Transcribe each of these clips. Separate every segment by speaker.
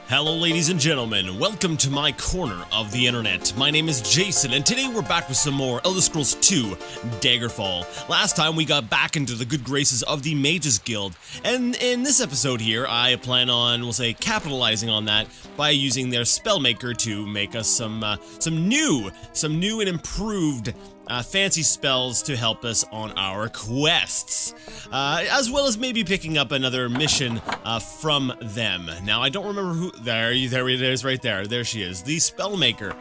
Speaker 1: Hello ladies and gentlemen, welcome to my corner of the internet. My name is Jason, and today we're back with some more Elder Scrolls 2 Daggerfall. Last time we got back into the good graces of the Mages Guild, and in this episode here, I plan on, we'll say, capitalizing on that by using their Spellmaker to make us some new and improved fancy spells to help us on our quests, as well as maybe picking up another mission from them. Now, I don't remember who. There it is, right there. There she is, the Spellmaker.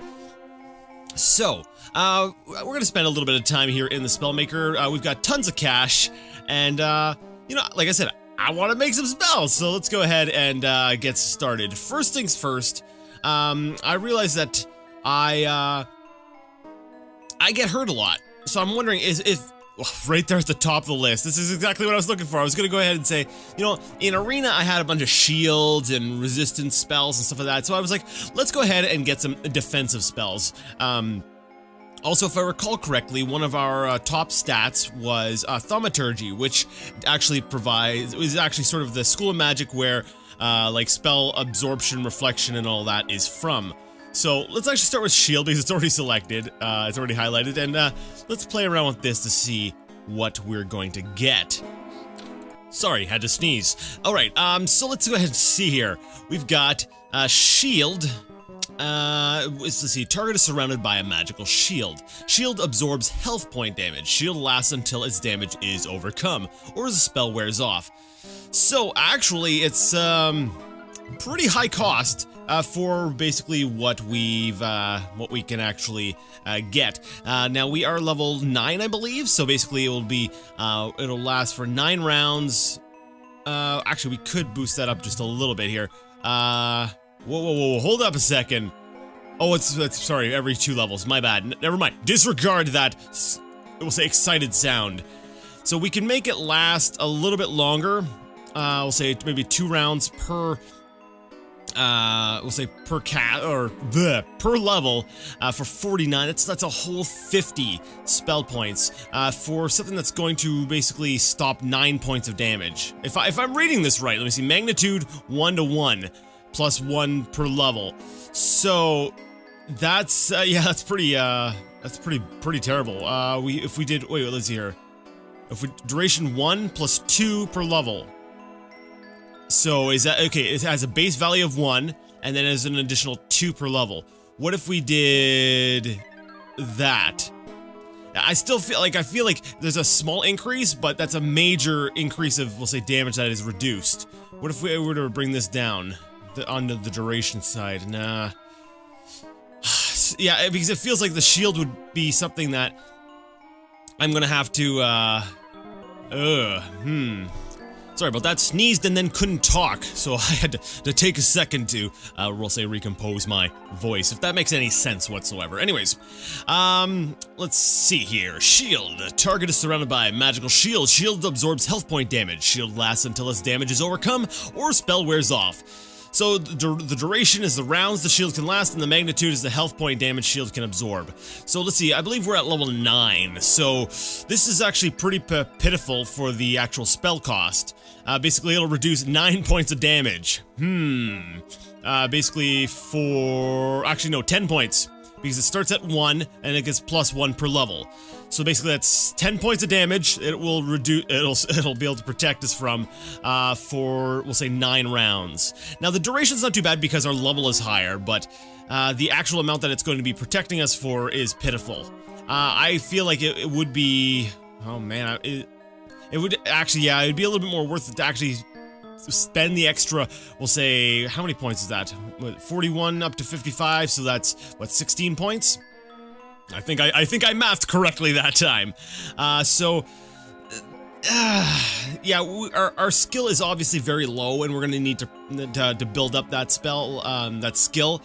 Speaker 1: So, we're gonna spend a little bit of time here in the Spellmaker. We've got tons of cash, and you know, like I said, I want to make some spells. So let's go ahead and get started. First things first. I realize that I get hurt a lot, so I'm wondering right there at the top of the list. This is exactly what I was looking for. I was gonna go ahead and say, you know, in Arena I had a bunch of shields and resistance spells and stuff like that, so I was like, let's go ahead and get some defensive spells. Also, if I recall correctly, one of our top stats was Thaumaturgy, which actually is actually sort of the school of magic where like spell absorption, reflection, and all that is from. So let's actually start with shield because it's already selected, it's already highlighted, and let's play around with this to see what we're going to get. Sorry, had to sneeze. Alright, so let's go ahead and see here. We've got shield. Let's see, target is surrounded by a magical shield. Shield absorbs health point damage. Shield lasts until its damage is overcome, or as the spell wears off. So actually, it's pretty high cost for basically what we can actually get. Now we are level 9, I believe, so basically it will be it'll last for 9 rounds. Actually, we could boost that up just a little bit here. Whoa, hold up a second. Oh, it's sorry, every 2 levels. My bad. Never mind. Disregard that. It will say excited sound. So we can make it last a little bit longer. We'll say maybe 2 rounds per. We'll say per level, for 49. That's a whole 50 spell points, for something that's going to basically stop 9 points of damage. If I'm reading this right, let me see. Magnitude 1-to-1, plus 1 per level. So that's yeah, that's pretty terrible. If we did, wait, let's see here. If we duration 1 plus 2 per level. So is that okay? It has a base value of 1, and then as an additional 2 per level. What if we did that? I still feel like there's a small increase, but that's a major increase of, we'll say, damage that is reduced. What if we were to bring this down on the duration side? Nah. Yeah, because it feels like the shield would be something that I'm gonna have to. Sorry about that, sneezed and then couldn't talk, so I had to take a second to, we'll say, recompose my voice, if that makes any sense whatsoever. Anyways, let's see here. Shield. Target is surrounded by a magical shield. Shield absorbs health point damage. Shield lasts until its damage is overcome or spell wears off. So the duration is the rounds the shield can last, and the magnitude is the health point damage shield can absorb. So let's see, I believe we're at level 9, so this is actually pretty pitiful for the actual spell cost. Basically, it'll reduce 9 points of damage. Basically actually no, 10 points, because it starts at 1, and it gets plus 1 per level. So basically that's 10 points of damage. It will reduce, it'll be able to protect us from, for, we'll say, 9 rounds. Now the duration's not too bad because our level is higher, but the actual amount that it's going to be protecting us for is pitiful. I feel like it would be, oh man, it would actually, yeah, it'd be a little bit more worth it to actually spend the extra, we'll say, how many points is that? What, 41 up to 55, so that's, what, 16 points? I think I mathed correctly that time. Yeah, our skill is obviously very low, and we're gonna need to build up that spell, that skill.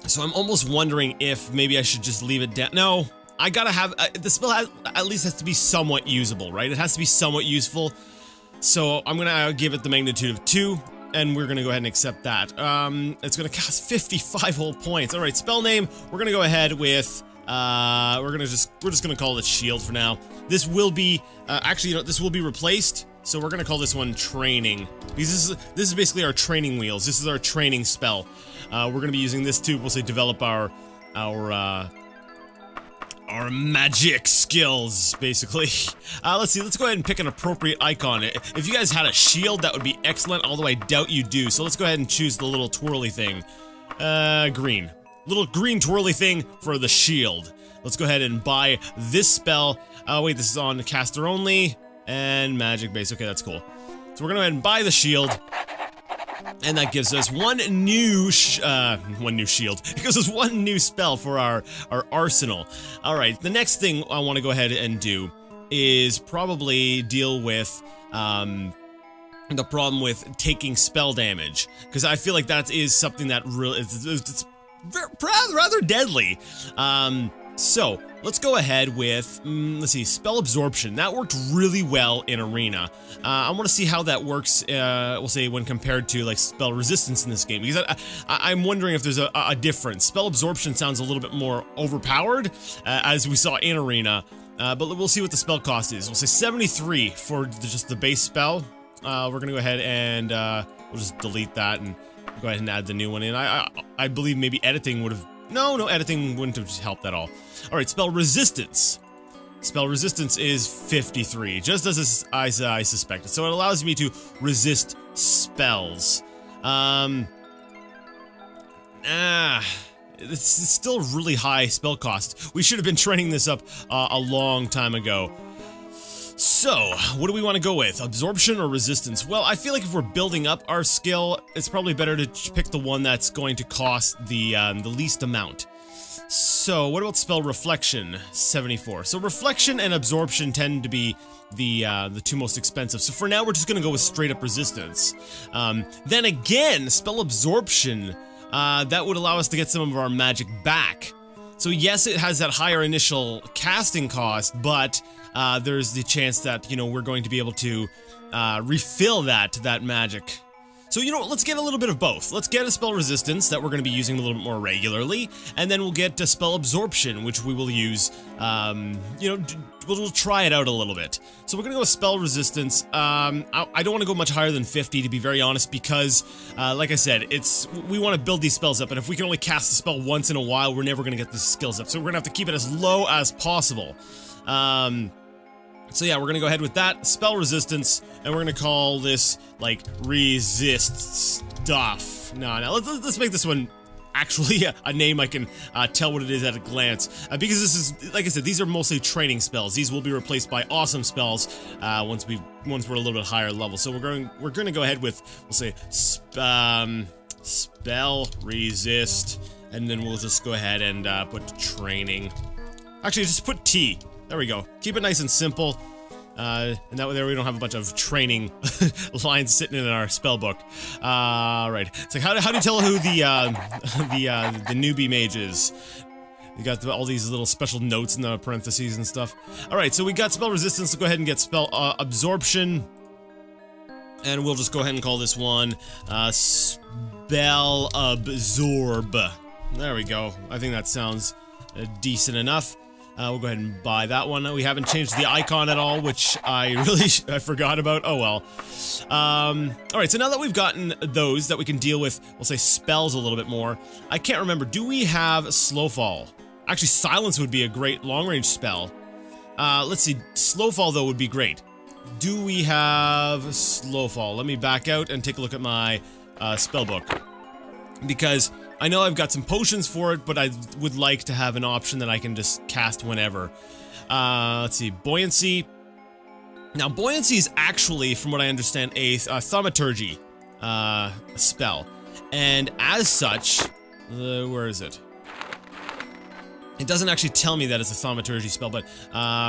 Speaker 1: So I'm almost wondering if maybe I should just leave it down. No, I gotta have, the spell at least has to be somewhat usable, right? It has to be somewhat useful. So I'm gonna give it the magnitude of 2, and we're gonna go ahead and accept that. It's gonna cost 55 whole points. All right, spell name. We're gonna go ahead with. We're just gonna call it shield for now. This will be actually, you know, this will be replaced So we're gonna call this one training. Because this is basically our training wheels. This is our training spell. We're gonna be using this to, we'll say, develop our magic skills, basically. Let's see, let's go ahead and pick an appropriate icon. If you guys had a shield, that would be excellent, although I doubt you do. So let's go ahead and choose the little twirly thing. Green. Little green twirly thing for the shield. Let's go ahead and buy this spell. Wait, this is on caster only, and magic base. Okay, that's cool. So we're gonna go ahead and buy the shield. And that gives us one new shield. It gives us one new spell for our arsenal. Alright, the next thing I want to go ahead and do is probably deal with the problem with taking spell damage. Because I feel like that is something that really it's rather deadly. So, let's go ahead with, let's see, spell absorption. That worked really well in Arena. I want to see how that works, we'll say, when compared to, like, spell resistance in this game. Because I'm wondering if there's a difference. Spell absorption sounds a little bit more overpowered, as we saw in Arena. But we'll see what the spell cost is. We'll say 73 for just the base spell. We're going to go ahead and we'll just delete that and go ahead and add the new one in. I believe maybe editing would have... No, editing wouldn't have helped at all. Alright, spell resistance. Spell resistance is 53, just as I suspected. So it allows me to resist spells. It's still really high spell cost. We should have been training this up a long time ago. So, what do we want to go with? Absorption or resistance? Well, I feel like if we're building up our skill, it's probably better to pick the one that's going to cost the least amount. So, what about spell reflection? 74. So, reflection and absorption tend to be the two most expensive. So, for now, we're just going to go with straight up resistance. Then again, spell absorption, that would allow us to get some of our magic back. So, yes, it has that higher initial casting cost, but there's the chance that, you know, we're going to be able to refill that magic. So, you know what, let's get a little bit of both. Let's get a spell resistance that we're going to be using a little bit more regularly, and then we'll get a spell absorption, which we will use, you know, we'll try it out a little bit. So we're going to go with spell resistance. I don't want to go much higher than 50, to be very honest, because, like I said, we want to build these spells up, and if we can only cast the spell once in a while, we're never going to get the skills up. So we're going to have to keep it as low as possible. So yeah, we're gonna go ahead with that, spell resistance, and we're gonna call this, like, resist stuff. No, let's make this one actually a name I can tell what it is at a glance. Because this is, like I said, these are mostly training spells. These will be replaced by awesome spells once we're a little bit higher level. So we're gonna go ahead with, we'll say, spell resist, and then we'll just go ahead and put training. Actually, just put T. There we go. Keep it nice and simple. And that way there we don't have a bunch of training lines sitting in our spell book. Right. It's like, how do you tell who the newbie mage is? You got all these little special notes in the parentheses and stuff. Alright, so we got spell resistance. Let's go ahead and get spell absorption. And we'll just go ahead and call this one spell absorb. There we go. I think that sounds decent enough. We'll go ahead and buy that one. We haven't changed the icon at all, which I forgot about. Oh well. Alright, so now that we've gotten those that we can deal with, we'll say spells a little bit more. I can't remember. Do we have slow fall? Actually, silence would be a great long-range spell. Let's see. Slow fall, though, would be great. Do we have slow fall? Let me back out and take a look at my spell book. Because I know I've got some potions for it, but I would like to have an option that I can just cast whenever. Let's see, buoyancy. Now, buoyancy is actually, from what I understand, a thaumaturgy spell. And as such, where is it? It doesn't actually tell me that it's a thaumaturgy spell, but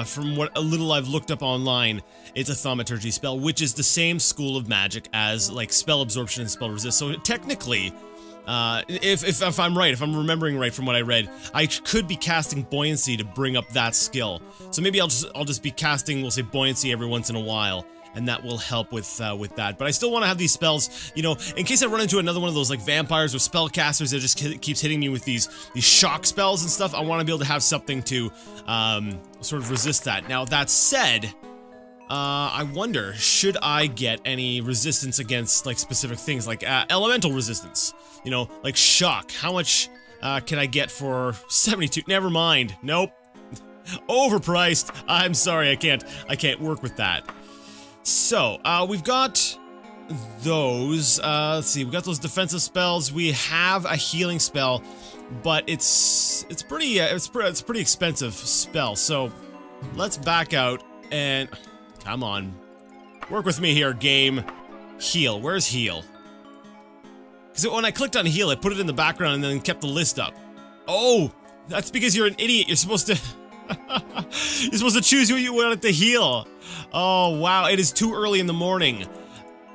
Speaker 1: from what a little I've looked up online, it's a thaumaturgy spell, which is the same school of magic as, like, spell absorption and spell resist. So technically, if I'm right, if I'm remembering right from what I read, I could be casting buoyancy to bring up that skill. So maybe I'll just be casting, we'll say, buoyancy every once in a while, and that will help with that. But I still want to have these spells, you know, in case I run into another one of those, like, vampires or spellcasters that just keeps hitting me with these shock spells and stuff. I want to be able to have something to sort of resist that. Now, that said, I wonder, should I get any resistance against, like, specific things, like, elemental resistance? You know, like shock. How much, can I get for 72? Never mind. Nope. Overpriced. I'm sorry, I can't work with that. So, we've got those, let's see, we got those defensive spells. We have a healing spell, but it's pretty expensive spell. So, let's back out and, come on, work with me here, game. Heal, where's heal? Because when I clicked on heal, I put it in the background and then kept the list up. Oh, that's because you're an idiot. You're supposed to, you're supposed to choose who you want to heal. Oh, wow, it is too early in the morning.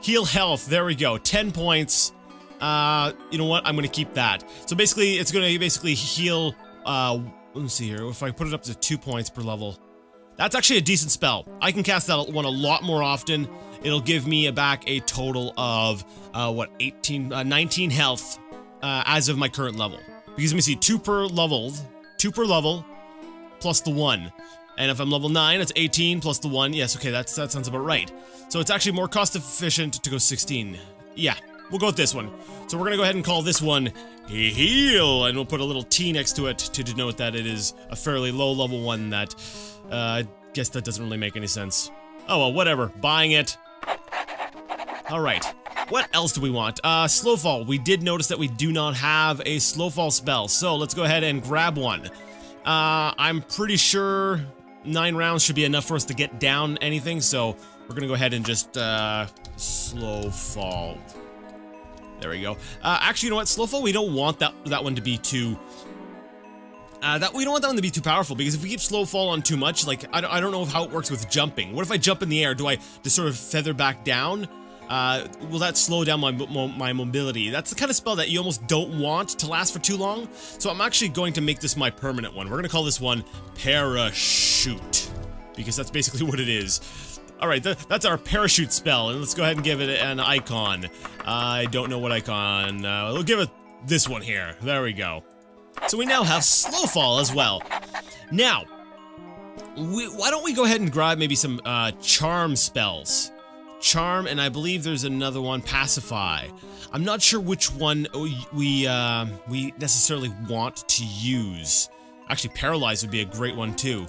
Speaker 1: Heal health, there we go, 10 points. You know what, I'm gonna keep that. So basically, it's gonna heal, let me see here, if I put it up to 2 points per level. That's actually a decent spell. I can cast that one a lot more often. It'll give me back a total of, 19 health, as of my current level. Because let me see, 2 per level, plus the 1. And if I'm level 9, it's 18 plus the 1. Yes, okay, that sounds about right. So it's actually more cost efficient to go 16. Yeah, we'll go with this one. So we're gonna go ahead and call this one heal, and we'll put a little T next to it to denote that it is a fairly low level one that, I guess that doesn't really make any sense. Oh well, whatever, buying it. Alright, what else do we want? Slowfall. We did notice that we do not have a Slowfall spell, so let's go ahead and grab one. I'm pretty sure 9 rounds should be enough for us to get down anything, so we're gonna go ahead and just, slow fall. There we go. Actually, you know what? Slow fall, we don't want that one to be too, we don't want that one to be too powerful, because if we keep slow fall on too much, like, I don't know how it works with jumping. What if I jump in the air? Do I just sort of feather back down? Will that slow down my mobility? That's the kind of spell that you almost don't want to last for too long. So I'm actually going to make this my permanent one. We're going to call this one Parachute, because that's basically what it is. Alright, that's our parachute spell, and let's go ahead and give it an icon. I don't know what icon. We'll give it this one here. There we go. So we now have Slowfall as well. Now, why don't we go ahead and grab maybe some charm spells? Charm, and I believe there's another one, Pacify. I'm not sure which one we necessarily want to use. Actually, Paralyze would be a great one too.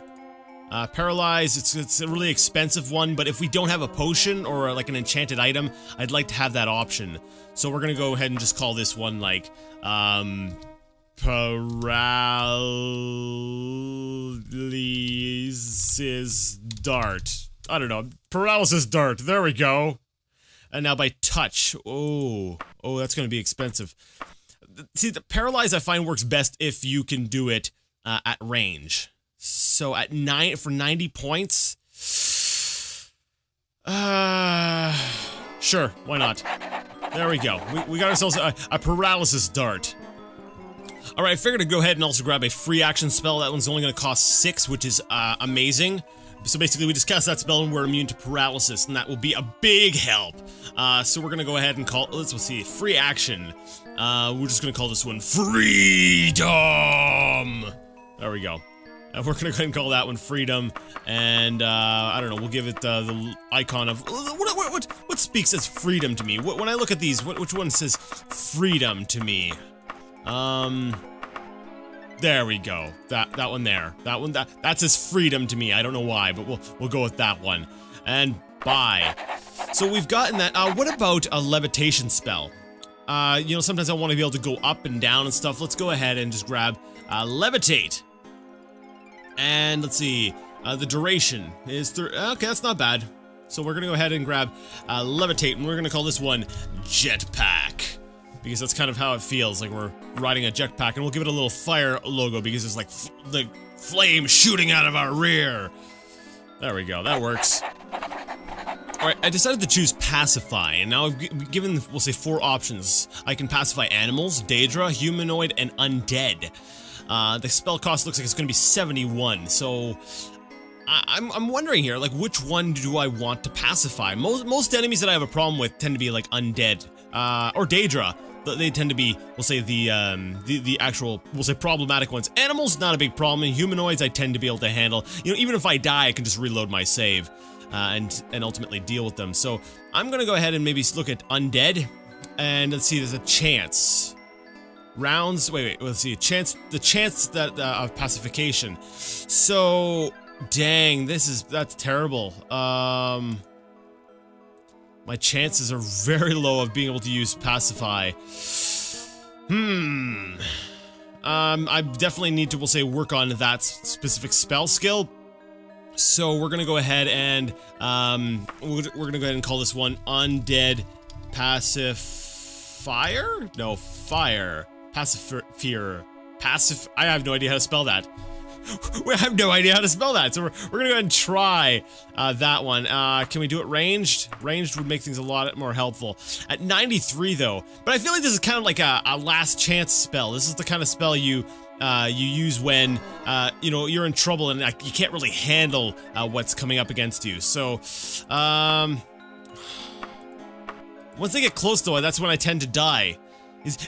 Speaker 1: Paralyze, it's a really expensive one, but if we don't have a potion or like an enchanted item, I'd like to have that option. So we're gonna go ahead and just call this one like, Paralysis Dart. I don't know, Paralysis Dart, there we go. And now by touch, oh, that's gonna be expensive. See, the Paralyze I find works best if you can do it at range. So at 90 points, sure, why not? There we go. We got ourselves a Paralysis Dart. Alright, I figured to go ahead and also grab a free action spell. That one's only going to cost 6, which is amazing. So basically, we just cast that spell and we're immune to paralysis, and that will be a big help. So we're going to go ahead and call, let's see, free action. We're just going to call this one Freedom! There we go. And we're gonna go ahead and call that one Freedom, and I don't know, we'll give it the icon of what speaks as freedom to me. When I look at these, which one says freedom to me? There we go. That one there. That says freedom to me. I don't know why, but we'll go with that one. And bye. So we've gotten that. What about a levitation spell? You know, sometimes I want to be able to go up and down and stuff. Let's go ahead and just grab levitate. And let's see, the duration is okay, that's not bad. So we're gonna go ahead and grab levitate, and we're gonna call this one jetpack, because that's kind of how it feels, like we're riding a jetpack. And we'll give it a little fire logo, because it's like the flame shooting out of our rear. There we go, that works. Alright, I decided to choose Pacify, and now I've given, we'll say, 4 options. I can pacify animals, Daedra, humanoid, and undead. The spell cost looks like it's going to be 71, so I'm wondering here, like, which one do I want to pacify? Most enemies that I have a problem with tend to be like undead, or Daedra. They tend to be, we'll say, the actual, we'll say, problematic ones. Animals, not a big problem, and humanoids I tend to be able to handle. You know, even if I die, I can just reload my save. and ultimately deal with them. So I'm gonna go ahead and maybe look at undead, and let's see. There's a chance. Rounds. Wait. Let's see. The chance that of pacification. So, dang, that's terrible. My chances are very low of being able to use pacify. I definitely need to, we'll say, work on that specific spell skill. So we're gonna go ahead and we're gonna go ahead and call this one undead pacifier. No, fire. Pacifier. I have no idea how to spell that. We have no idea how to spell that, so we're gonna go ahead and try that one. Can we do it ranged? Ranged would make things a lot more helpful. At 93 though, but I feel like this is kind of like a last chance spell. This is the kind of spell you use when you know, you're in trouble and you can't really handle what's coming up against you. So once they get close though, that's when I tend to die.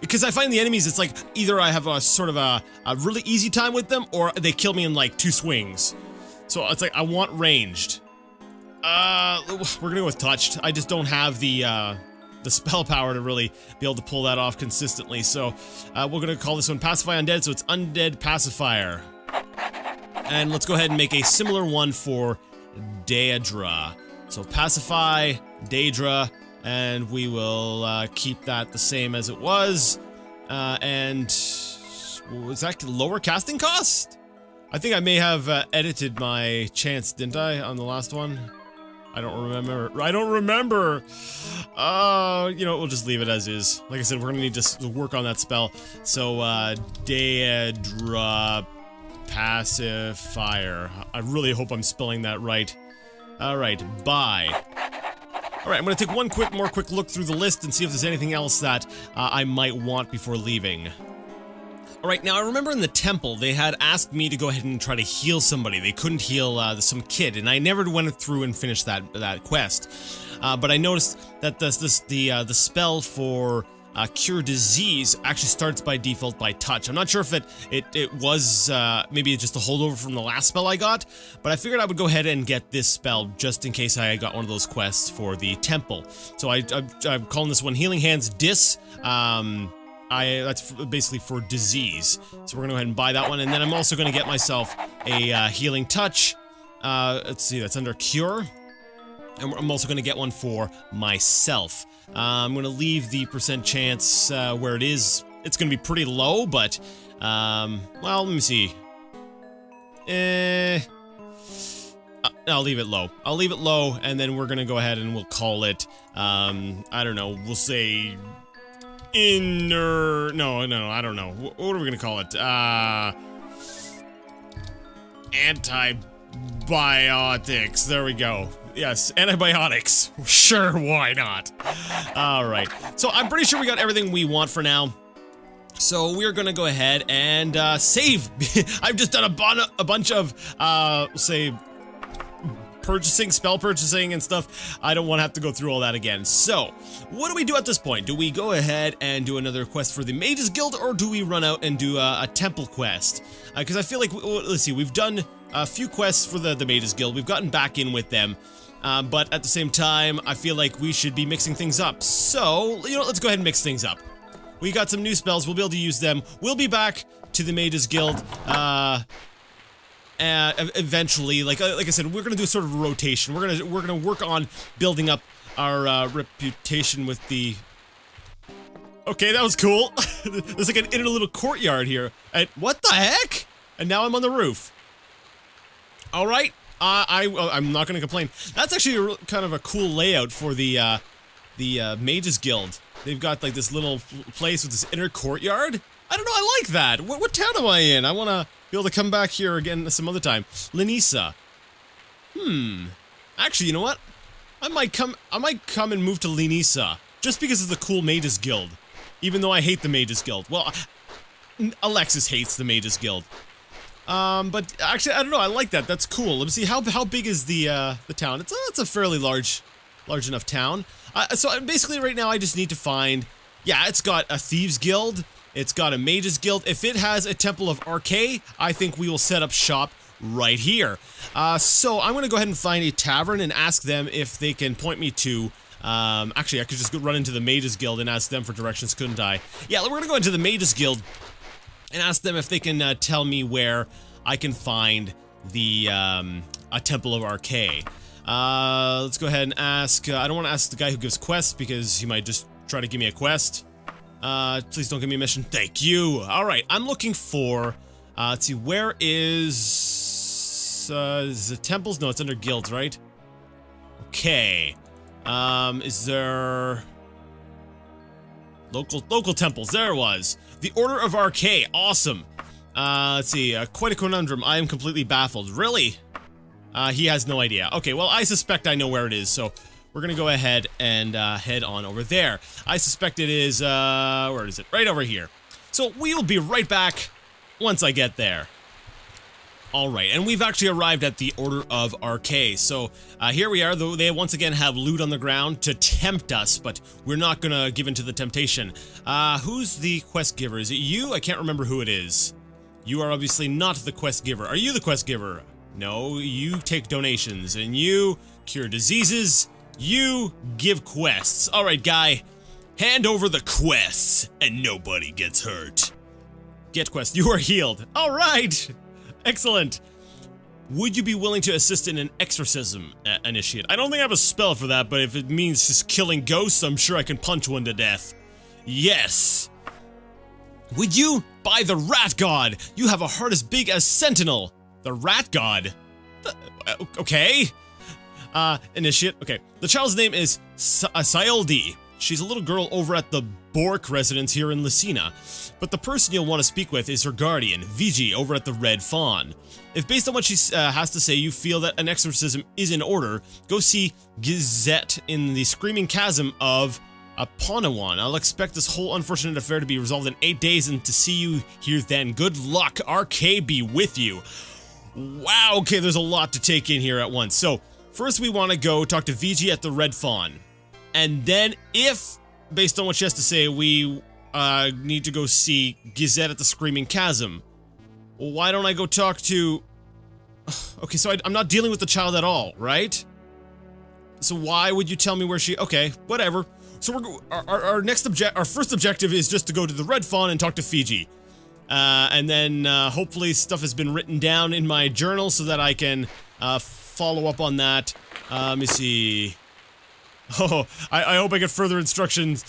Speaker 1: Because I find the enemies, it's like either I have a sort of a really easy time with them, or they kill me in like 2 swings. So it's like I want ranged. We're gonna go with touched. I just don't have the spell power to really be able to pull that off consistently. So we're gonna call this one Pacify Undead. So it's Undead Pacifier. And let's go ahead and make a similar one for Daedra. So Pacify, Daedra. And we will keep that the same as it was. And was that lower casting cost? I think I may have edited my chance, didn't I, on the last one? I don't remember. You know, we'll just leave it as is. Like I said, we're gonna need to work on that spell. So, Daedra Pacifier. I really hope I'm spelling that right. Alright, bye. Alright, I'm gonna take one more quick look through the list and see if there's anything else that I might want before leaving. Alright, now I remember in the temple, they had asked me to go ahead and try to heal somebody. They couldn't heal some kid, and I never went through and finished that quest. But I noticed that the spell for Cure Disease actually starts by default by touch. I'm not sure if it was maybe just a holdover from the last spell I got, but I figured I would go ahead and get this spell just in case I got one of those quests for the temple. So I'm calling this one Healing Hands Dis. That's basically for disease. So we're gonna go ahead and buy that one, and then I'm also gonna get myself a Healing Touch. Let's see, that's under Cure. And I'm also going to get one for myself. I'm going to leave the percent chance where it is. It's going to be pretty low, but, well, let me see. I'll leave it low. I'll leave it low, and then we're going to go ahead and we'll call it, I don't know, we'll say no, I don't know. What are we going to call it? Antibiotics. There we go. Yes, antibiotics. Sure, why not? Alright, so I'm pretty sure we got everything we want for now. So we're gonna go ahead and save. I've just done a bunch of, say, spell purchasing and stuff. I don't want to have to go through all that again. So, what do we do at this point? Do we go ahead and do another quest for the Mages Guild, or do we run out and do a temple quest? Because I feel like, let's see, we've done a few quests for the Mages Guild. We've gotten back in with them. But at the same time, I feel like we should be mixing things up. So, you know, let's go ahead and mix things up. We got some new spells. We'll be able to use them. We'll be back to the Mages Guild, eventually. Like I said, we're gonna do sort of a rotation. We're gonna work on building up our reputation with the. Okay, that was cool. There's like an inner little courtyard here. And what the heck? And now I'm on the roof. All right. I'm not gonna complain. That's actually kind of a cool layout for the Mages Guild. They've got like this little place with this inner courtyard. I don't know, I like that. What town am I in? I wanna be able to come back here again some other time. Lenisa. Actually, you know what? I might come and move to Lenisa just because of the cool Mages Guild. Even though I hate the Mages Guild. Well, Alexis hates the Mages Guild. But actually, I don't know. I like that. That's cool. Let me see. How big is the town? It's a fairly large enough town. So basically, right now, I just need to find. Yeah, it's got a Thieves Guild. It's got a Mages Guild. If it has a Temple of Arcade, I think we will set up shop right here. So I'm gonna go ahead and find a tavern and ask them if they can point me to, actually I could just go run into the Mages Guild and ask them for directions, couldn't I? Yeah, we're gonna go into the Mages Guild and ask them if they can tell me where I can find the, a Temple of Archay. Let's go ahead and ask, I don't want to ask the guy who gives quests because he might just try to give me a quest. Please don't give me a mission. Thank you. Alright, I'm looking for, let's see, where is it temples? No, it's under guilds, right? Okay. Is there local temples? There it was. The Order of Archay. Awesome. Let's see, quite a conundrum. I am completely baffled. Really? He has no idea. Okay, well, I suspect I know where it is, so we're gonna go ahead and head on over there. I suspect it is, where is it? Right over here. So we'll be right back once I get there. Alright, and we've actually arrived at the Order of Archay. So, here we are, though they once again have loot on the ground to tempt us, but we're not gonna give in to the temptation. Who's the quest giver? Is it you? I can't remember who it is. You are obviously not the quest giver. Are you the quest giver? No, you take donations, and you cure diseases, you give quests. Alright, guy, hand over the quests, and nobody gets hurt. Get quest, you are healed. Alright! Excellent. Would you be willing to assist in an exorcism, initiate? I don't think I have a spell for that, but if it means just killing ghosts, I'm sure I can punch one to death. Yes! Would you? By the Rat God! You have a heart as big as Sentinel! The Rat God? Okay. Initiate. Okay. The child's name is Sayaldi. She's a little girl over at the Bork residence here in Lucina. But the person you'll want to speak with is her guardian, Vigi, over at the Red Fawn. If based on what she has to say you feel that an exorcism is in order, go see Gizette in the Screaming Chasm of Panawan. I'll expect this whole unfortunate affair to be resolved in 8 days and to see you here then. Good luck. Archay be with you. Wow, okay, there's a lot to take in here at once. So, first we want to go talk to Vigi at the Red Fawn. And then, if, based on what she has to say, we need to go see Gizette at the Screaming Chasm, well, why don't I go talk to... Okay, so I'm not dealing with the child at all, right? So why would you tell me where she... Okay, whatever. So our first objective is just to go to the Red Fawn and talk to Fiji. And then hopefully stuff has been written down in my journal so that I can follow up on that. Let me see. Oh, I hope I get further instructions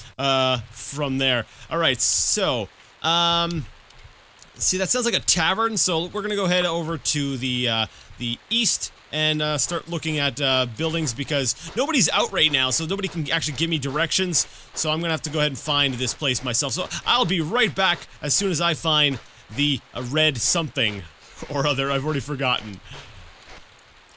Speaker 1: from there. Alright, so, see, that sounds like a tavern, so we're gonna go head over to the east and start looking at buildings because nobody's out right now, so nobody can actually give me directions, so I'm gonna have to go ahead and find this place myself. So I'll be right back as soon as I find the red something or other. I've already forgotten.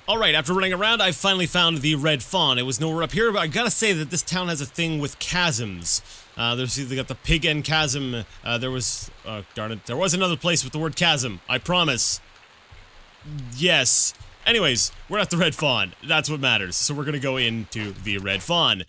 Speaker 1: Alright, after running around, I finally found the Red Fawn. It was nowhere up here, but I gotta say that this town has a thing with chasms. They got the Pig End Chasm, there was another place with the word chasm, I promise. Yes. Anyways, we're at the Red Fawn. That's what matters. So we're gonna go into the Red Fawn.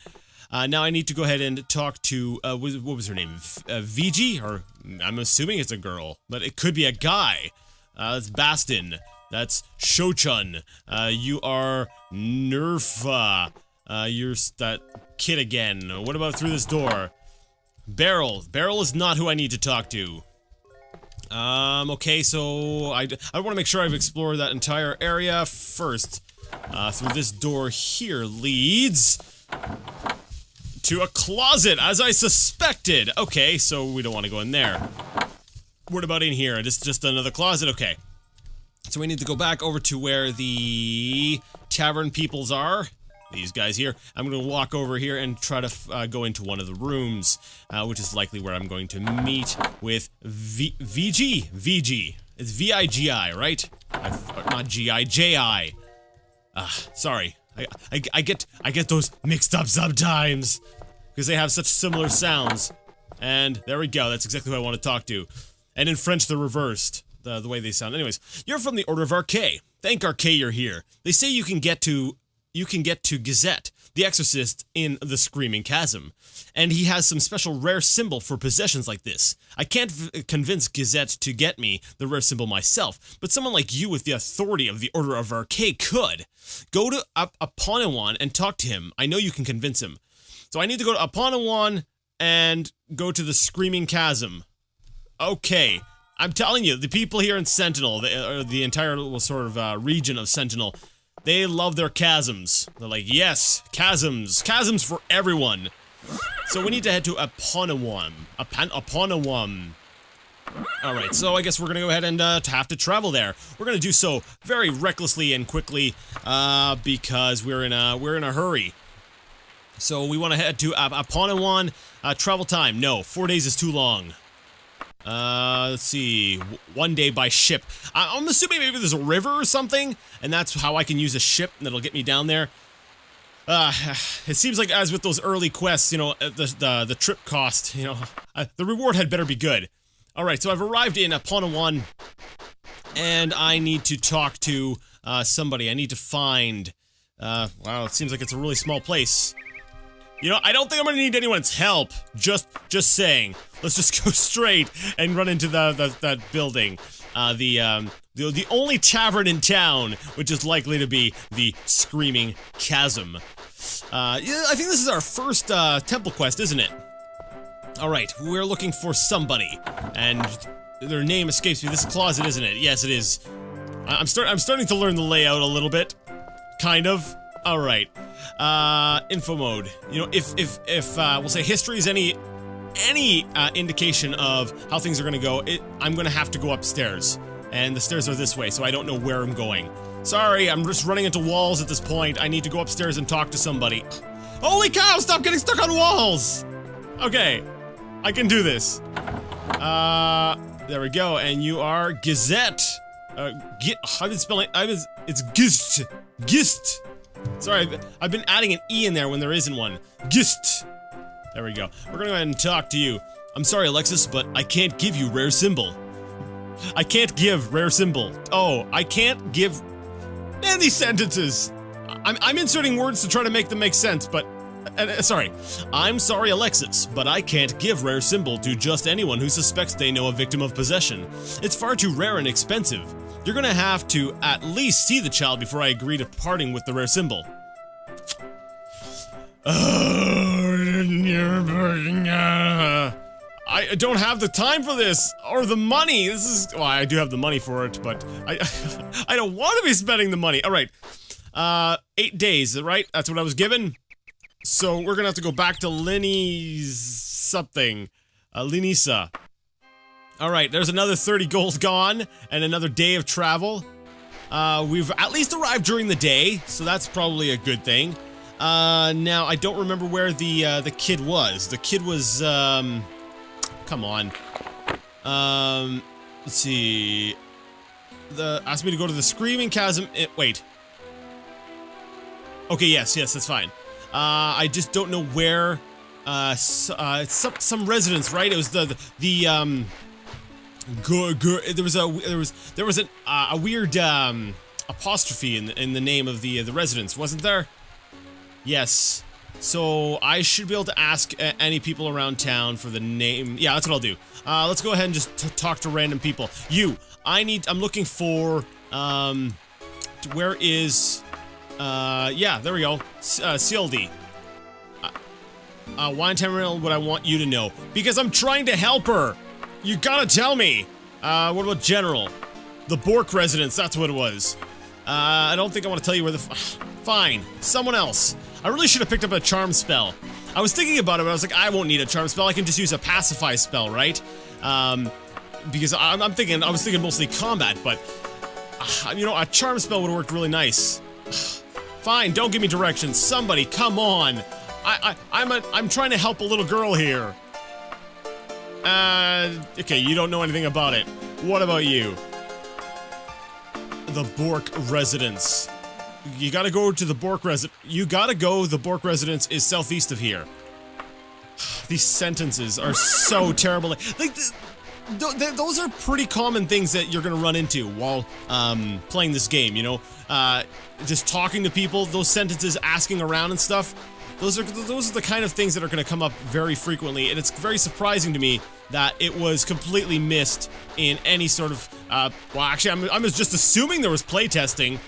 Speaker 1: Now I need to go ahead and talk to, what was her name? Vigi? Or, I'm assuming it's a girl, but it could be a guy. That's Bastin. That's Shochun. You are Nerfa. You're that kid again. What about through this door? Beryl. Beryl is not who I need to talk to. Okay, so I want to make sure I've explored that entire area first. Through this door here leads to a closet, as I suspected. Okay, so we don't want to go in there. What about in here? Just another closet? Okay. So we need to go back over to where the tavern peoples are. These guys here. I'm going to walk over here and try to go into one of the rooms, which is likely where I'm going to meet with Vigi. Vigi. It's V-I-G-I, right? Not G-I, J-I. Sorry. I get those mixed up sometimes because they have such similar sounds. And there we go. That's exactly who I want to talk to. And in French, they're reversed. The way they sound. Anyways, you're from the Order of Archay. Thank Archay you're here. They say you can get to Gizette, the exorcist in the Screaming Chasm, and he has some special rare symbol for possessions like this. I can't convince Gazette to get me the rare symbol myself, but someone like you with the authority of the Order of Arcade could. Go to Apanawan and talk to him. I know you can convince him. So I need to go to Apanawan and go to the Screaming Chasm. Okay. I'm telling you, the people here in Sentinel, the entire little sort of region of Sentinel, they love their chasms. They're like, yes, chasms. Chasms for everyone. So we need to head to Apanawan. Apanawan. Alright, so I guess we're gonna go ahead and have to travel there. We're gonna do so very recklessly and quickly, because we're in a hurry. So we want to head to Apanawan. Travel time, no, 4 days is too long. Let's see, 1 day by ship. I'm assuming maybe there's a river or something, and that's how I can use a ship that'll get me down there. It seems like, as with those early quests, you know, the trip cost, you know, the reward had better be good. Alright, so I've arrived in Apanawan, and I need to talk to, somebody. I need to find, wow, it seems like it's a really small place. You know, I don't think I'm gonna need anyone's help. Just saying. Let's just go straight and run into that building. The only tavern in town, which is likely to be the Screaming Chasm. Yeah, I think this is our first, temple quest, isn't it? Alright, we're looking for somebody. And their name escapes me. This is Closet, isn't it? Yes, it is. I'm starting to learn the layout a little bit. Kind of. Alright. Info mode. You know, if we'll say history is any indication of how things are gonna go, I'm gonna have to go upstairs. And the stairs are this way, so I don't know where I'm going. Sorry, I'm just running into walls at this point. I need to go upstairs and talk to somebody. Holy cow, stop getting stuck on walls! Okay, I can do this. There we go, and you are Gazette. I've been spelling, it's Gist. Gist. Sorry, I've been adding an E in there when there isn't one. Gist. There we go. We're gonna go ahead and talk to you. I'm sorry, Alexis, but I can't give you rare symbol. I can't give rare symbol. Oh, I can't give... Man, these sentences! I'm inserting words to try to make them make sense, but... sorry. I'm sorry, Alexis, but I can't give rare symbol to just anyone who suspects they know a victim of possession. It's far too rare and expensive. You're gonna have to at least see the child before I agree to parting with the rare symbol. I don't have the time for this, or the money. This is, well, I do have the money for it, but I don't want to be spending the money. All right, 8 days, right? That's what I was given. So we're gonna have to go back to Linny's something, Linisa. All right, there's another 30 gold gone, and another day of travel. We've at least arrived during the day, so that's probably a good thing. Now I don't remember where the kid was. The kid was, come on. Let's see. Asked me to go to the Screaming Chasm. Wait. Okay, yes, that's fine. I just don't know where. It's some residence, right? It was there was a weird apostrophe in the name of the residence, wasn't there? Yes. So I should be able to ask any people around town for the name. Yeah, that's what I'll do. Let's go ahead and just talk to random people. I'm looking for where is yeah, there we go. CLD. Why in Tamriel would I want you to know? Because I'm trying to help her! You gotta tell me! What about General? The Bork residence, that's what it was. I don't think I want to tell you where the fine, someone else. I really should have picked up a charm spell. I was thinking about it, but I was like, I won't need a charm spell, I can just use a pacify spell, right? Because I was thinking mostly combat, but, you know, a charm spell would have worked really nice. Fine, don't give me directions, somebody, come on! I'm trying to help a little girl here. Okay, you don't know anything about it. What about you? The Bork residence. You gotta go to the Bork the Bork residence is southeast of here. These sentences are so terrible. Like, those are pretty common things that you're gonna run into while playing this game, you know? Just talking to people, those sentences, asking around and stuff. Those are the kind of things that are gonna come up very frequently, and it's very surprising to me that it was completely missed in any sort of, well, actually, I'm just assuming there was playtesting,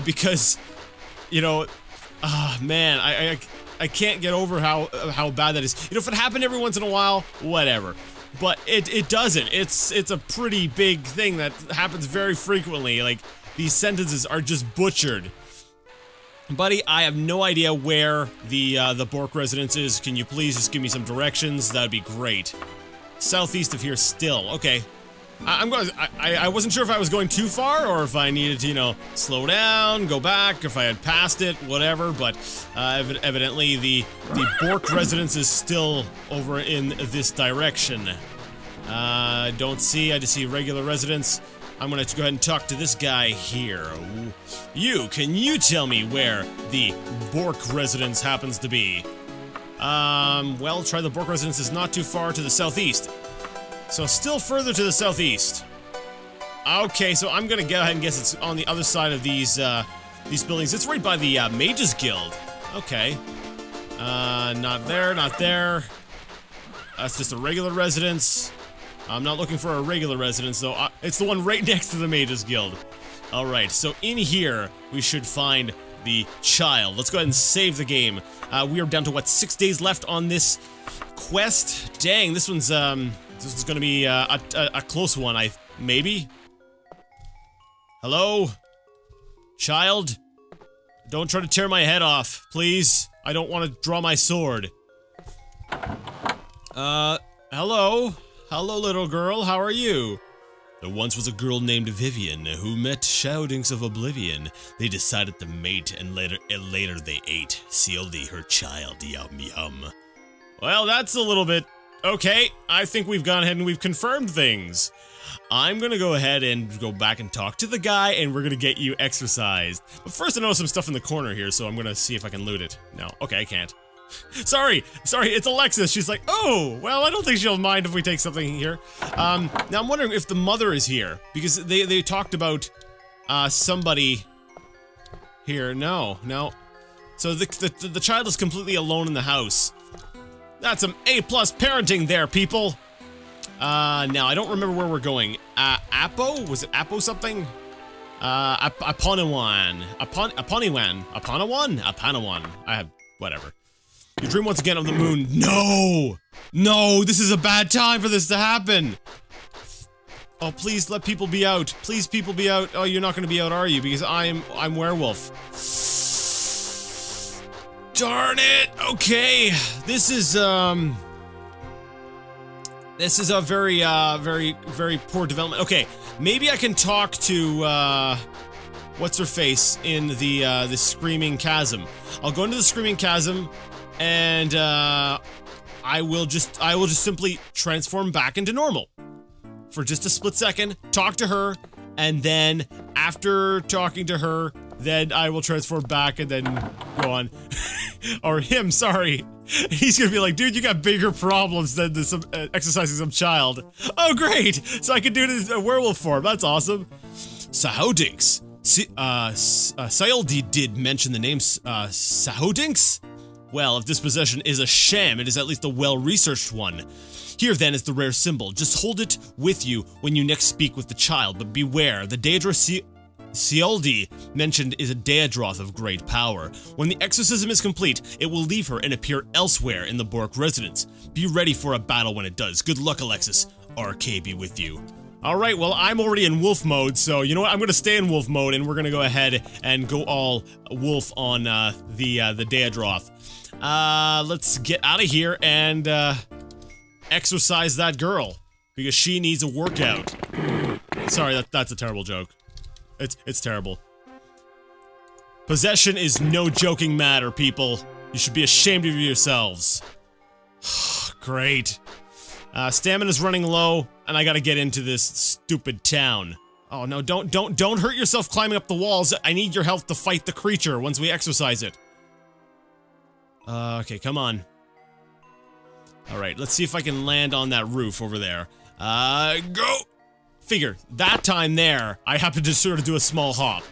Speaker 1: because, you know, man, I can't get over how bad that is. You know, if it happened every once in a while, whatever. But it doesn't. It's a pretty big thing that happens very frequently. Like, these sentences are just butchered. Buddy, I have no idea where the Bork residence is. Can you please just give me some directions? That'd be great. Southeast of here still. Okay. I wasn't sure if I was going too far or if I needed to, you know, slow down, go back, if I had passed it, whatever, but evidently the Bork residence is still over in this direction. Don't see, I just see regular residents. I'm gonna go ahead and talk to this guy here. Can you tell me where the Bork residence happens to be? Well, try the Bork residence is not too far to the southeast. So still further to the southeast. Okay, so I'm gonna go ahead and guess it's on the other side of these buildings. It's right by the Mages Guild. Okay. Not there, not there. That's just a regular residence. I'm not looking for a regular residence, though. It's the one right next to the Mages Guild. Alright, so in here, we should find the child. Let's go ahead and save the game. We are down to, what, 6 days left on this quest? Dang, this one's gonna be a close one, maybe? Hello? Child? Don't try to tear my head off, please. I don't want to draw my sword. Hello? Hello, little girl, how are you? There once was a girl named Vivian who met shoutings of oblivion. They decided to mate and later they ate. Sealdy, her child, yum yum. Well, that's a little bit... Okay, I think we've gone ahead and we've confirmed things. I'm gonna go ahead and go back and talk to the guy, and we're gonna get you exercised. But first I know some stuff in the corner here, so I'm gonna see if I can loot it. No, okay, I can't. Sorry, it's Alexis. She's like, oh, well, I don't think she'll mind if we take something here. Now I'm wondering if the mother is here, because they talked about, somebody here. No. So the child is completely alone in the house. That's some A+ parenting there, people. Now, I don't remember where we're going. Apo? Was it Apo something? Apanawan. Whatever. You dream once again of the moon. No! No, this is a bad time for this to happen! Oh, please let people be out. Please, people be out. Oh, you're not gonna be out, are you? Because I'm werewolf. Darn it! Okay, this is a very, very poor development. Okay, maybe I can talk to, what's her face in the Screaming Chasm. I'll go into the Screaming Chasm, and, I will just simply transform back into normal. For just a split second, talk to her, and then, after talking to her, then I will transform back and then go on. Or him, sorry. He's gonna be like, dude, you got bigger problems than this, exercising some child. Oh, great! So I can do it in a werewolf form. That's awesome. Sahodinks. Sayaldi did mention the name, Sahodinks? Well, if this possession is a sham, it is at least a well-researched one. Here, then, is the rare symbol. Just hold it with you when you next speak with the child, but beware, the Daedra Sealdi mentioned is a Daedroth of great power. When the exorcism is complete, it will leave her and appear elsewhere in the Bork residence. Be ready for a battle when it does. Good luck, Alexis. RK be with you. Alright, well, I'm already in wolf mode, so you know what? I'm gonna stay in wolf mode, and we're gonna go ahead and go all wolf on the Daedroth. Let's get out of here and exorcise that girl, because she needs a workout. Sorry, that's a terrible joke. It's terrible. Possession is no joking matter, people. You should be ashamed of yourselves. Great. Stamina's running low, and I gotta get into this stupid town. Oh no, don't hurt yourself climbing up the walls. I need your help to fight the creature once we exorcise it. Okay, come on. Alright, let's see if I can land on that roof over there. Go! Figure, that time there, I happened to sort of do a small hop.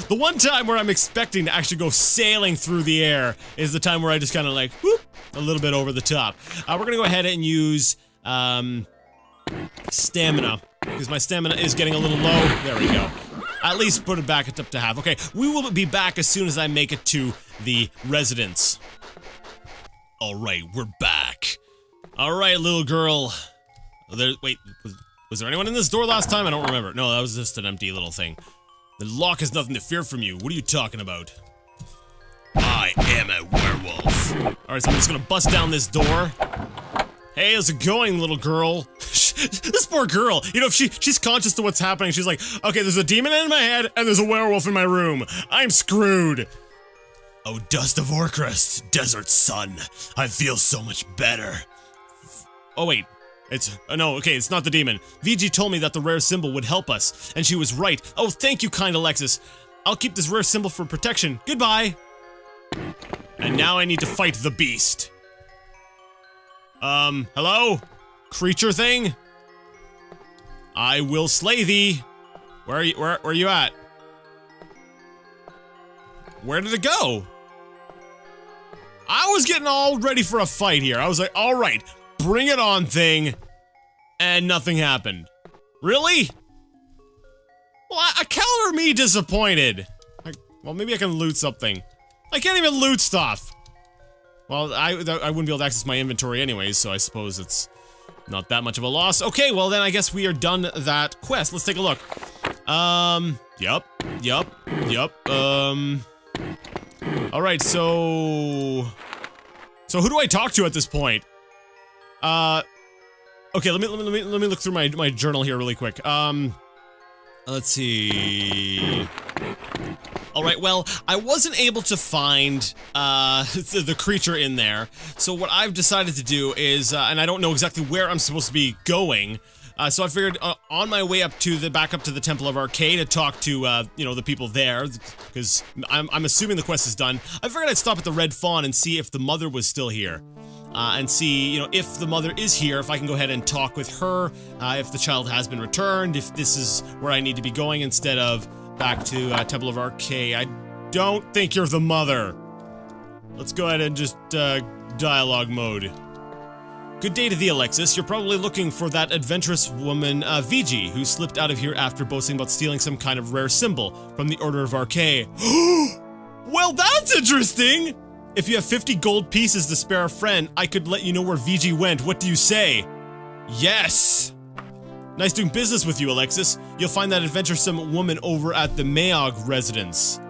Speaker 1: The one time where I'm expecting to actually go sailing through the air is the time where I just kind of like, whoop, a little bit over the top. We're gonna go ahead and use, stamina, because my stamina is getting a little low. There we go. At least put it back up to half. Okay, we will be back as soon as I make it to the residence. Alright, we're back. Alright, little girl. Wait, was there anyone in this door last time? I don't remember. No, that was just an empty little thing. The lock has nothing to fear from you. What are you talking about? I am a werewolf. Alright, so I'm just gonna bust down this door. Hey, how's it going, little girl? This poor girl, you know, if she's conscious to what's happening, she's like, okay, there's a demon in my head, and there's a werewolf in my room. I'm screwed. Oh, dust of Orcrest, desert sun. I feel so much better. Oh, wait. No, okay, it's not the demon. VG told me that the rare symbol would help us, and she was right. Oh, thank you, kind Alexis. I'll keep this rare symbol for protection. Goodbye. And now I need to fight the beast. Hello? Creature thing? I will slay thee. Where are you at? Where did it go? I was getting all ready for a fight here. I was like, alright, bring it on, thing. And nothing happened. Really? Well, color me disappointed. Well, maybe I can loot something. I can't even loot stuff. Well, I wouldn't be able to access my inventory anyways, so I suppose it's not that much of a loss. Okay, well then I guess we are done that quest. Let's take a look. Yup. Alright, so who do I talk to at this point? Okay, let me look through my journal here really quick. Let's see. Alright, well, I wasn't able to find, the creature in there, so what I've decided to do is, and I don't know exactly where I'm supposed to be going, so I figured, on my way back up to the Temple of Arcade to talk to, you know, the people there, because I'm assuming the quest is done. I figured I'd stop at the Red Fawn and see if the mother was still here. And see, you know, if the mother is here, if I can go ahead and talk with her, if the child has been returned, if this is where I need to be going instead of back to, Temple of Arcade. I don't think you're the mother. Let's go ahead and just, dialogue mode. Good day to thee, Alexis. You're probably looking for that adventurous woman, VG, who slipped out of here after boasting about stealing some kind of rare symbol from the Order of Arcade. Well, that's interesting! If you have 50 gold pieces to spare a friend, I could let you know where VG went. What do you say? Yes! Nice doing business with you, Alexis. You'll find that adventuresome woman over at the Mayog residence.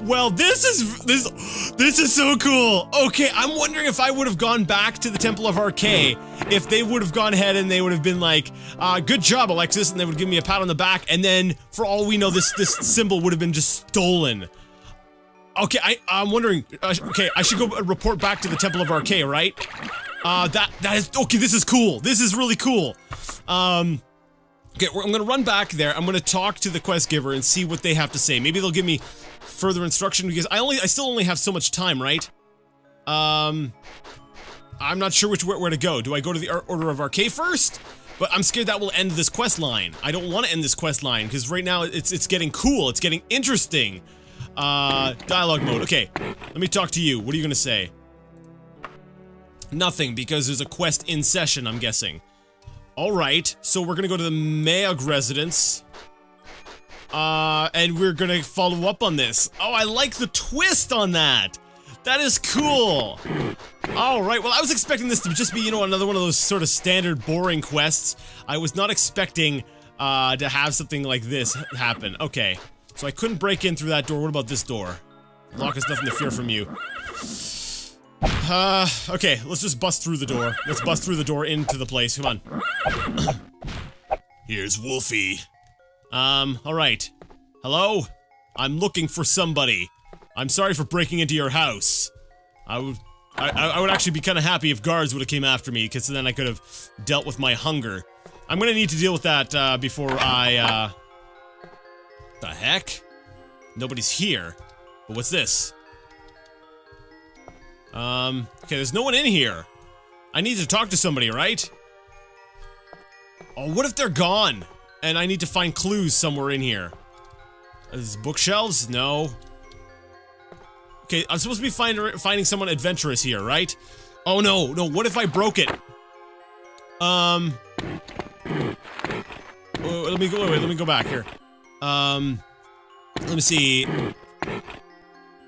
Speaker 1: Well, this is so cool. Okay, I'm wondering if I would have gone back to the Temple of Arcade, if they would have gone ahead and they would have been like, good job, Alexis, and they would give me a pat on the back, and then, for all we know, this symbol would have been just stolen. Okay, I'm wondering, okay, I should go report back to the Temple of Arcade, right? That is, okay, this is cool. This is really cool. Okay, I'm gonna run back there. I'm gonna talk to the quest giver and see what they have to say. Maybe they'll give me further instruction because I still only have so much time, right? I'm not sure where to go. Do I go to the Order of Arcade first? But I'm scared that will end this quest line. I don't want to end this quest line because right now it's getting cool. It's getting interesting. Dialogue mode. Okay, let me talk to you. What are you gonna say? Nothing, because there's a quest in session, I'm guessing. Alright, so we're gonna go to the Mayog residence. And we're gonna follow up on this. Oh, I like the twist on that! That is cool! Alright, well I was expecting this to just be, you know, another one of those sort of standard boring quests. I was not expecting, to have something like this happen. Okay. So I couldn't break in through that door. What about this door? Lock has nothing to fear from you. Okay, let's just bust through the door. Let's bust through the door into the place. Come on. Here's Wolfie. Alright. Hello? I'm looking for somebody. I'm sorry for breaking into your house. I would actually be kind of happy if guards would have came after me, because then I could have dealt with my hunger. I'm gonna need to deal with that, before I, the heck? Nobody's here. But what's this? Okay, there's no one in here. I need to talk to somebody, right? Oh, what if they're gone? And I need to find clues somewhere in here. Is bookshelves? No. Okay, I'm supposed to be finding someone adventurous here, right? Oh no, no, what if I broke it? Let me go back here. Let me see.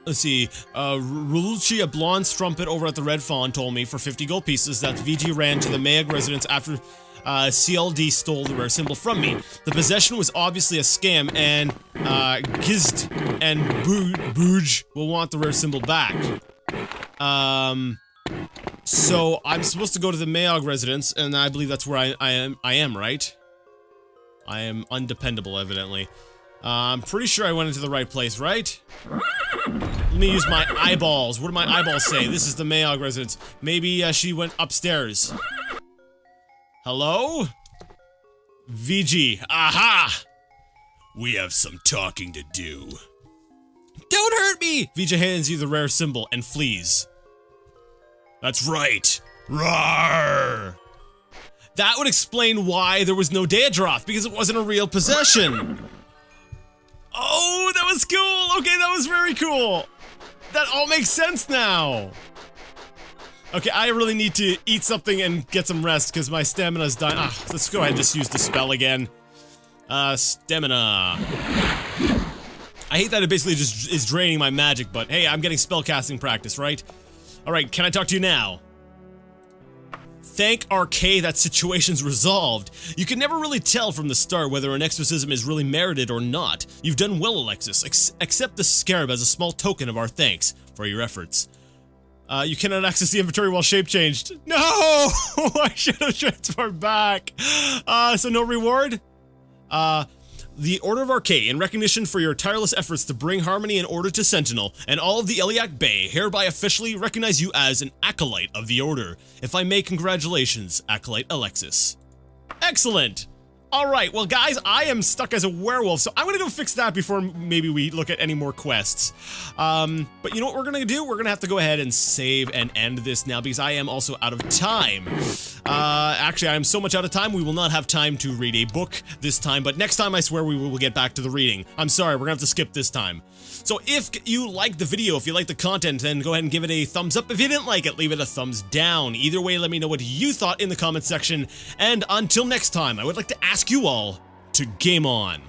Speaker 1: Let's see, Rulucci, a blonde strumpet over at the Red Fawn, told me for 50 gold pieces that VG ran to the Mayog residence after CLD stole the rare symbol from me. The possession was obviously a scam, and Gizd and Booj will want the rare symbol back. So I'm supposed to go to the Mayog residence, and I believe that's where I am, right? I am undependable, evidently. I'm pretty sure I went into the right place, right? Let me use my eyeballs. What do my eyeballs say? This is the Mayog residence. Maybe she went upstairs. Hello? VG. Aha! We have some talking to do. Don't hurt me! VG hands you the rare symbol and flees. That's right. Rawr! That would explain why there was no Daedroth, because it wasn't a real possession. Oh, that was cool! Okay, that was very cool! That all makes sense now! Okay, I really need to eat something and get some rest, because my stamina's dying. Ah, let's go ahead and just use the spell again. Stamina. I hate that it basically just is draining my magic, but hey, I'm getting spellcasting practice, right? Alright, can I talk to you now? Thank RK, that situation's resolved. You can never really tell from the start whether an exorcism is really merited or not. You've done well, Alexis. Accept the scarab as a small token of our thanks for your efforts. You cannot access the inventory while shape changed. No! I should have transferred back. So no reward? The Order of Arcade, in recognition for your tireless efforts to bring harmony and order to Sentinel, and all of the Iliac Bay, hereby officially recognize you as an Acolyte of the Order. If I may, congratulations, Acolyte Alexis. Excellent! Alright, well guys, I am stuck as a werewolf, so I'm gonna go fix that before maybe we look at any more quests. But you know what we're gonna do? We're gonna have to go ahead and save and end this now, because I am also out of time. Actually, I am so much out of time, we will not have time to read a book this time, but next time I swear we will get back to the reading. I'm sorry, we're gonna have to skip this time. So if you liked the video, if you liked the content, then go ahead and give it a thumbs up. If you didn't like it, leave it a thumbs down. Either way, let me know what you thought in the comment section. And until next time, I would like to ask you all to game on.